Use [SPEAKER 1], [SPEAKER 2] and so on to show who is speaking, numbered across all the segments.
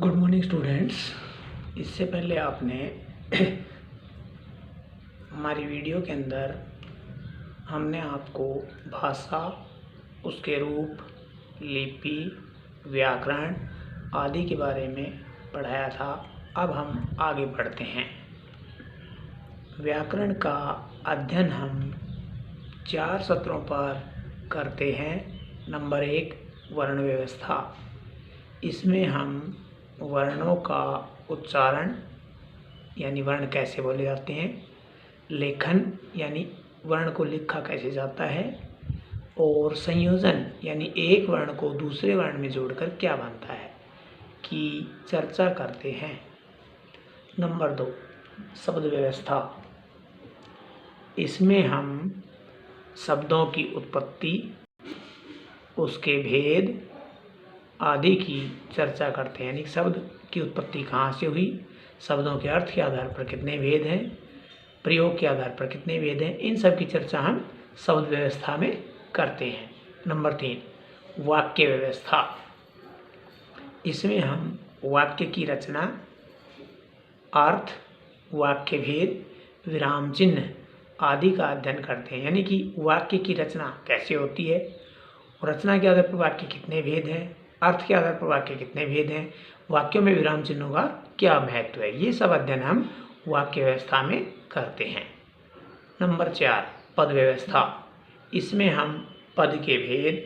[SPEAKER 1] Good morning students. इससे पहले आपने हमारी वीडियो के अंदर हमने आपको भाषा, उसके रूप, लिपि, व्याकरण आदि के बारे में पढ़ाया था। अब हम आगे बढ़ते हैं। व्याकरण का अध्ययन हम 4 सत्रों पर करते हैं। नंबर 1, वर्ण व्यवस्था। इसमें हम वर्णों का उच्चारण यानी वर्ण कैसे बोले जाते हैं, लेखन यानी वर्ण को लिखा कैसे जाता है, और संयोजन यानी एक वर्ण को दूसरे वर्ण में जोड़कर क्या बनता है की चर्चा करते हैं। नंबर 2, शब्द व्यवस्था। इसमें हम शब्दों की उत्पत्ति, उसके भेद आदि की चर्चा करते हैं। यानी शब्द की उत्पत्ति कहाँ से हुई, शब्दों के अर्थ के आधार पर कितने भेद हैं, प्रयोग के आधार पर कितने भेद हैं, इन सब की चर्चा हम शब्द व्यवस्था में करते हैं। नंबर 3, वाक्य व्यवस्था। इसमें हम वाक्य की रचना, अर्थ, वाक्य भेद, विराम चिन्ह आदि का अध्ययन करते हैं। यानी कि वाक्य की रचना कैसे होती है, रचना के आधार पर वाक्य कितने भेद हैं, अर्थ के आधार पर वाक्य कितने भेद हैं, वाक्यों में विराम चिन्हों का क्या महत्व है, ये सब अध्ययन हम वाक्य व्यवस्था में करते हैं। नंबर 4, पद व्यवस्था। इसमें हम पद के भेद,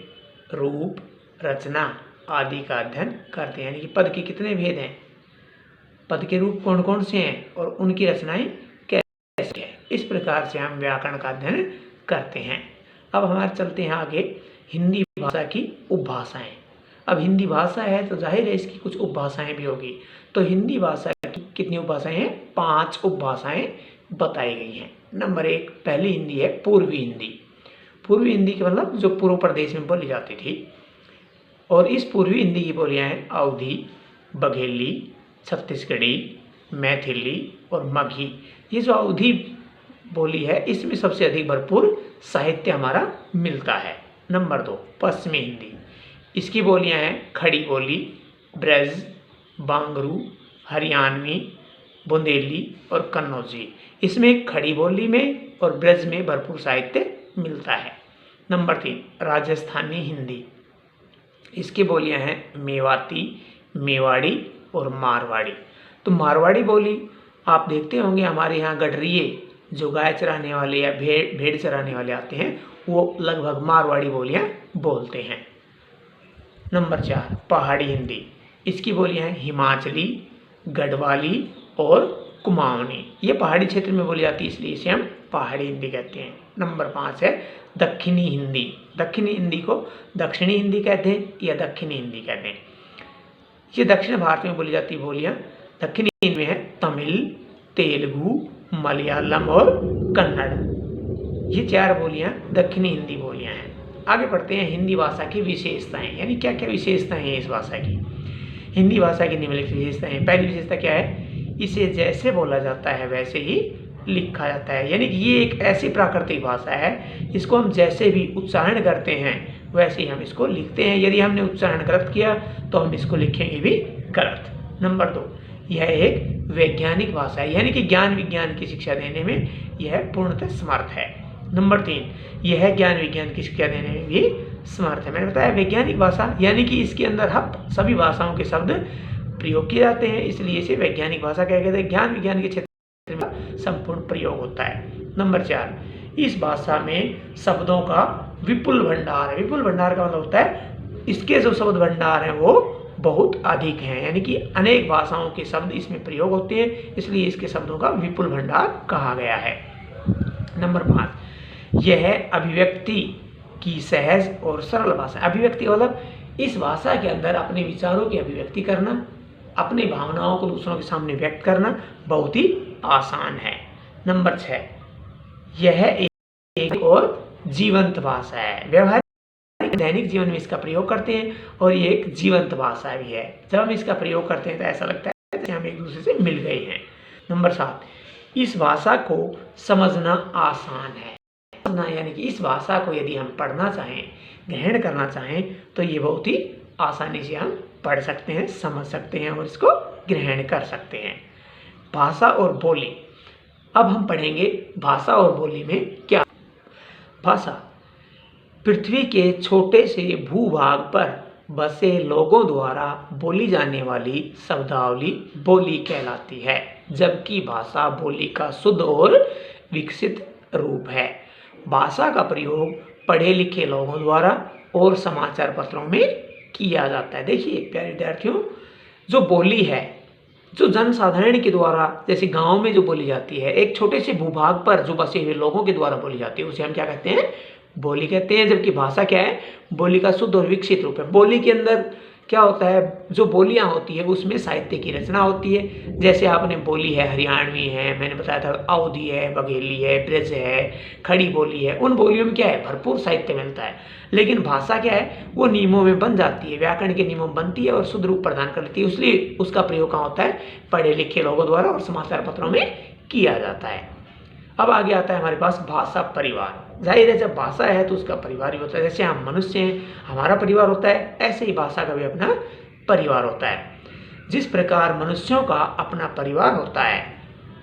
[SPEAKER 1] रूप, रचना आदि का अध्ययन करते हैं। यानी कि पद के कितने भेद हैं, पद के रूप कौन कौन से हैं और उनकी रचनाएं कैसे हैं, इस प्रकार से हम व्याकरण का अध्ययन करते हैं। अब हमारे चलते हैं आगे हिंदी भाषा की उपभाषाएं। अब हिंदी भाषा है तो जाहिर है इसकी कुछ उपभाषाएं भी होगी। तो हिंदी भाषा की कितनी उपभाषाएं हैं, 5 उपभाषाएं बताई गई हैं। नंबर 1, पहली हिंदी है पूर्वी हिंदी। पूर्वी हिंदी के मतलब जो पूर्व प्रदेश में बोली जाती थी। और इस पूर्वी हिंदी की बोलियां हैं अवधी, बघेली, छत्तीसगढ़ी, मैथिली और मगही। ये जो अवधी बोली है इसमें सबसे अधिक भरपूर साहित्य हमारा मिलता है। नंबर 2, पश्चिमी हिंदी। इसकी बोलियां हैं खड़ी बोली, ब्रज, बांगरू, हरियाणवी, बुंदेली और कन्नौजी। इसमें खड़ी बोली में और ब्रज में भरपूर साहित्य मिलता है। नंबर 3, राजस्थानी हिंदी। इसकी बोलियां हैं मेवाती, मेवाड़ी और मारवाड़ी। तो मारवाड़ी बोली आप देखते होंगे हमारे यहाँ गडरिये जो गाय चराने वाले या भेड़ चराने वाले आते हैं वो लगभग मारवाड़ी बोलियां बोलते हैं। नंबर 4, पहाड़ी हिंदी। इसकी बोलियां हैं हिमाचली, गढ़वाली और कुमाऊनी। ये पहाड़ी क्षेत्र में बोली जाती है इसलिए इसे हम पहाड़ी हिंदी कहते हैं। नंबर 5 है दक्षिणी हिंदी। दक्षिणी हिंदी को दक्षिणी हिंदी कहते हैं या दक्षिणी हिंदी कहते हैं। ये दक्षिण भारत में बोली जाती बोलियां दक्षिणी हिंदी में है तमिल, तेलुगु, मलयालम और कन्नड़। ये 4 बोलियां दक्षिणी हिंदी बोलियां हैं। आगे बढ़ते हैं हिंदी भाषा की विशेषताएं। यानी क्या क्या विशेषताएं हैं इस भाषा की। हिंदी भाषा की निम्नलिखित विशेषताएं। पहली विशेषता क्या है, इसे जैसे बोला जाता है वैसे ही लिखा जाता है। यानी कि ये एक ऐसी प्राकृतिक भाषा है इसको हम जैसे भी उच्चारण करते हैं वैसे ही हम इसको लिखते हैं। यदि हमने उच्चारण गलत किया तो हम इसको लिखेंगे भी गलत। नंबर 2, यह एक वैज्ञानिक भाषा है। यानी कि ज्ञान विज्ञान की शिक्षा देने में यह पूर्णतः समर्थ है। नंबर 3, यह ज्ञान विज्ञान की शिक्षा देने में भी समर्थ है। मैंने बताया वैज्ञानिक भाषा यानी कि इसके अंदर हम सभी भाषाओं के शब्द प्रयोग किए जाते हैं इसलिए इसे वैज्ञानिक भाषा क्या कहते हैं। ज्ञान विज्ञान के क्षेत्र में संपूर्ण प्रयोग होता है। नंबर 4, इस भाषा में शब्दों का विपुल भंडार है। विपुल भंडार का मतलब होता है इसके जो शब्द भंडार हैं वो बहुत अधिक हैं। यानी कि अनेक भाषाओं के शब्द इसमें प्रयोग होते हैं इसलिए इसके शब्दों का विपुल भंडार कहा गया है। नंबर 5, यह अभिव्यक्ति की सहज और सरल भाषा। अभिव्यक्ति मतलब इस भाषा के अंदर अपने विचारों की अभिव्यक्ति करना, अपनी भावनाओं को दूसरों के सामने व्यक्त करना बहुत ही आसान है। नंबर 6, यह एक और जीवंत भाषा है। व्यवहारिक दैनिक जीवन में इसका प्रयोग करते हैं और ये एक जीवंत भाषा भी है। जब हम इसका प्रयोग करते हैं तो ऐसा लगता है जैसे हम एक दूसरे से मिल गए हैं। नंबर 7, इस भाषा को समझना आसान है। यानी कि इस भाषा को यदि हम पढ़ना चाहें, ग्रहण करना चाहें तो ये बहुत ही आसानी से हम पढ़ सकते हैं, समझ सकते हैं और इसको ग्रहण कर सकते हैं। भाषा और बोली। अब हम पढ़ेंगे भाषा और बोली में क्या। भाषा पृथ्वी के छोटे से भूभाग पर बसे लोगों द्वारा बोली जाने वाली शब्दावली बोली कहलाती है, जबकि भाषा बोली का शुद्ध और विकसित रूप है। भाषा का प्रयोग पढ़े लिखे लोगों द्वारा और समाचार पत्रों में किया जाता है। देखिए प्यारे विद्यार्थियों, जो बोली है, जो जनसाधारण के द्वारा, जैसे गांव में जो बोली जाती है, एक छोटे से भूभाग पर जो बसे हुए लोगों के द्वारा बोली जाती है, उसे हम क्या कहते हैं, बोली कहते हैं। जबकि भाषा क्या है, बोली का शुद्ध और विकसित रूप है। बोली के अंदर क्या होता है, जो बोलियां होती है उसमें साहित्य की रचना होती है। जैसे आपने बोली है, हरियाणवी है, मैंने बताया था अवधी है, बघेली है, ब्रज है, खड़ी बोली है। उन बोलियों में क्या है, भरपूर साहित्य मिलता है। लेकिन भाषा क्या है, वो नियमों में बन जाती है, व्याकरण के नियमों में बनती है और शुद्ध रूप प्रदान कर लेती है। इसलिए उसका प्रयोग कहाँ होता है, पढ़े लिखे लोगों द्वारा और समाचार पत्रों में किया जाता है। अब आगे आता है हमारे पास भाषा परिवार। जाहिर है जब भाषा है तो उसका परिवार भी होता है। जैसे हम मनुष्य हैं, हमारा परिवार होता है, ऐसे ही भाषा का भी अपना परिवार होता है। जिस प्रकार मनुष्यों का अपना परिवार होता है,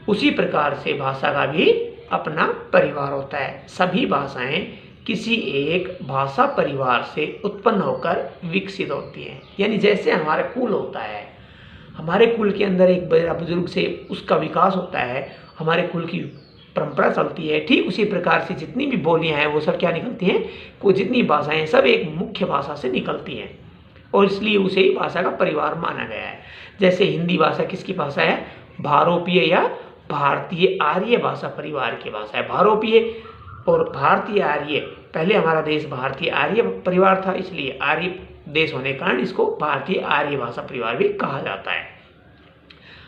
[SPEAKER 1] उसी प्रकार से भाषा का भी अपना परिवार होता है। सभी भाषाएं किसी एक भाषा परिवार से उत्पन्न होकर विकसित होती हैं। यानी जैसे हमारा कुल होता है, हमारे कुल के अंदर एक बड़ा बुजुर्ग से उसका विकास होता है, हमारे कुल की परंपरा चलती है, ठीक उसी प्रकार से जितनी भी बोलियां हैं वो सब क्या निकलती हैं, वो जितनी भाषाएं सब एक मुख्य भाषा से निकलती हैं और इसलिए उसे ही भाषा का परिवार माना गया है। जैसे हिंदी भाषा किसकी भाषा है, भारोपीय या भारतीय आर्य भाषा परिवार की भाषा है। भारोपीय और भारतीय आर्य, पहले हमारा देश भारतीय आर्य परिवार था, इसलिए आर्य देश होने के कारण इसको भारतीय आर्य भाषा परिवार भी कहा जाता है।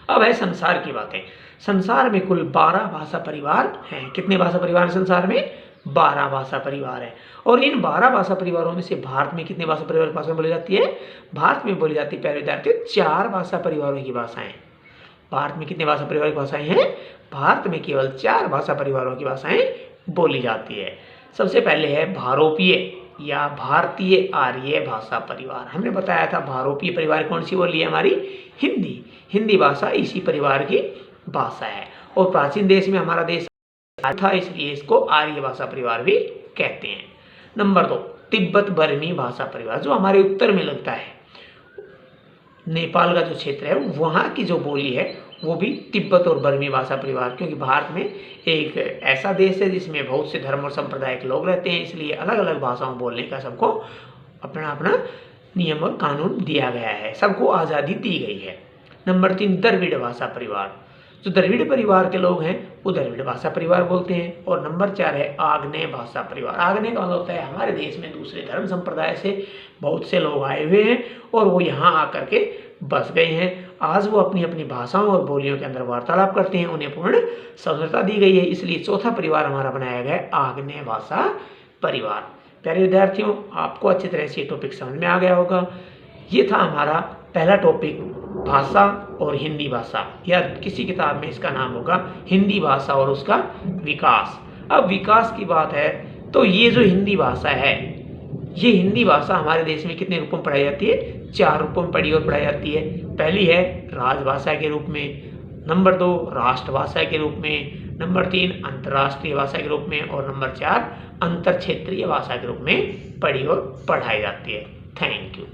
[SPEAKER 1] अब है संसार की बातें। संसार में कुल 12 भाषा परिवार हैं। कितने भाषा परिवार हैं संसार में, 12 भाषा परिवार हैं। और इन 12 भाषा परिवारों में से भारत में कितने भाषा परिवार की भाषा बोली जाती है, भारत में बोली जाती है प्यारे विद्यार्थियों 4 भाषा परिवारों की भाषाएं। भारत में कितने भाषा परिवार की भाषाएं हैं, भारत में केवल 4 भाषा परिवारों की भाषाएं बोली जाती है। सबसे पहले है भारोपीय या भारतीय आर्य भाषा परिवार। हमने बताया था भारोपीय परिवार कौन सी बोली है, हमारी हिंदी। हिंदी भाषा इसी परिवार की भाषा है और प्राचीन देश में हमारा देश था, इसलिए इसको आर्य भाषा परिवार भी कहते हैं। नंबर 2 तिब्बत बर्मी भाषा परिवार, जो हमारे उत्तर में लगता है, नेपाल का जो क्षेत्र है वहाँ की जो बोली है वो भी तिब्बत और बर्मी भाषा परिवार, क्योंकि भारत में एक ऐसा देश है जिसमें बहुत से धर्म और संप्रदाय के लोग रहते हैं, इसलिए अलग अलग भाषाओं बोलने का सबको अपना अपना नियम और कानून दिया गया है, सबको आज़ादी दी गई है। नंबर 3 द्रविड़ भाषा परिवार, जो द्रविड़ परिवार के लोग हैं वो द्रविड़ भाषा परिवार बोलते हैं। और नंबर 4 है आग्नेय भाषा परिवार। आग्नेय का मतलब होता है हमारे देश में दूसरे धर्म संप्रदाय से बहुत से लोग आए हुए हैं और वो यहाँ आकर के बस गए हैं। आज वो अपनी अपनी भाषाओं और बोलियों के अंदर वार्तालाप करते हैं, उन्हें पूर्ण स्वतंत्रता दी गई है, इसलिए चौथा परिवार हमारा बनाया गया है आग्नेय भाषा परिवार। प्यारे विद्यार्थियों, आपको अच्छी तरह से ये टॉपिक समझ में आ गया होगा। ये था हमारा पहला टॉपिक, भाषा और हिंदी भाषा, या किसी किताब में इसका नाम होगा हिंदी भाषा और उसका विकास। अब विकास की बात है तो ये जो हिंदी भाषा है, ये हिंदी भाषा हमारे देश में कितने रूपों में पढ़ाई जाती है, 4 रूपों में पढ़ी और पढ़ाई जाती है। पहली है राजभाषा के रूप में, नंबर 2 राष्ट्रभाषा के रूप में, नंबर 3 अंतर्राष्ट्रीय भाषा के रूप में और नंबर 4 अंतर क्षेत्रीय भाषा के रूप में पढ़ी और पढ़ाई जाती है। Thank you.